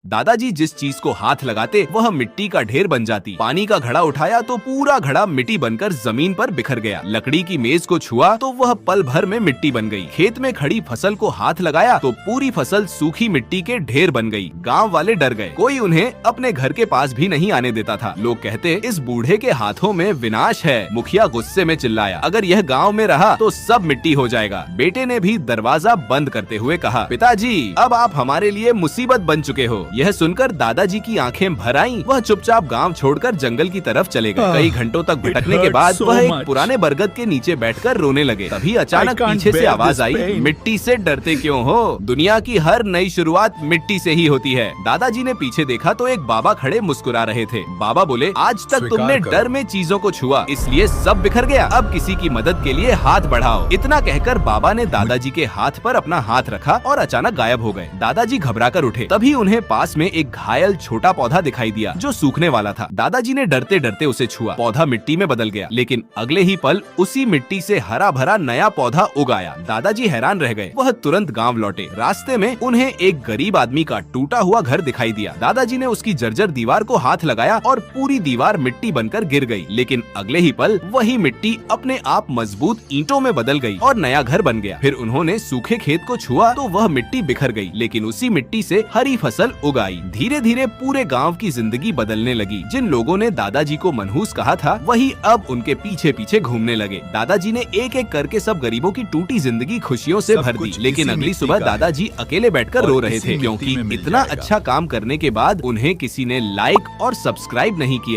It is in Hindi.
दादाजी जिस चीज को हाथ लगाते वह मिट्टी का ढेर बन जाती। पानी का घड़ा उठाया तो पूरा घड़ा मिट्टी बनकर जमीन पर बिखर गया। लकड़ी की मेज को छुआ तो वह पल भर में मिट्टी बन गई। खेत में खड़ी फसल को हाथ लगाया तो पूरी फसल सूखी मिट्टी के ढेर बन गई। गांव वाले डर गए, कोई उन्हें अपने घर के पास भी नहीं आने देता था। लोग कहते, इस बूढ़े के हाथों में विनाश है। मुखिया गुस्से में चिल्लाया, अगर यह गाँव में रहा तो सब मिट्टी हो जाएगा। बेटे ने भी दरवाजा बंद करते हुए कहा, पिताजी अब आप हमारे लिए मुसीबत बन चुके हो। यह सुनकर दादाजी की आंखें भर आईं। वह चुपचाप गांव छोड़कर जंगल की तरफ चले गए। कई घंटों तक भटकने के बाद वह एक पुराने बरगद के नीचे बैठकर रोने लगे। तभी अचानक पीछे से आवाज आई, मिट्टी से डरते क्यों हो? दुनिया की हर नई शुरुआत मिट्टी से ही होती है। दादाजी ने पीछे देखा तो एक बाबा खड़े मुस्कुरा रहे थे। बाबा बोले, आज तक तुमने डर में चीजों को छुआ, इसलिए सब बिखर गया। अब किसी की मदद के लिए हाथ बढ़ाओ। इतना कहकर बाबा ने दादाजी के हाथ पर अपना हाथ रखा और अचानक गायब हो गए। दादाजी घबराकर उठे। तभी उन्हें पास में एक घायल छोटा पौधा दिखाई दिया जो सूखने वाला था। दादाजी ने डरते डरते उसे छुआ। पौधा मिट्टी में बदल गया, लेकिन अगले ही पल उसी मिट्टी से हरा भरा नया पौधा उग आया। दादाजी हैरान रह गए। वह तुरंत गांव लौटे। रास्ते में उन्हें एक गरीब आदमी का टूटा हुआ घर दिखाई दिया। दादाजी ने उसकी जर्जर दीवार को हाथ लगाया और पूरी दीवार मिट्टी बनकर गिर गई। लेकिन अगले ही पल वही मिट्टी अपने आप मजबूत ईंटों में बदल गई और नया घर बन गया। फिर उन्होंने सूखे खेत को छुआ तो वह मिट्टी बिखर गई, लेकिन उसी मिट्टी से हरी फसल उगाई। धीरे धीरे पूरे गांव की जिंदगी बदलने लगी। जिन लोगों ने दादाजी को मनहूस कहा था, वही अब उनके पीछे पीछे घूमने लगे। दादाजी ने एक एक करके सब गरीबों की टूटी जिंदगी खुशियों से भर दी। लेकिन अगली सुबह दादाजी अकेले बैठकर रो रहे थे, क्योंकि इतना अच्छा काम करने के बाद उन्हें किसी ने लाइक और सब्सक्राइब नहीं किया।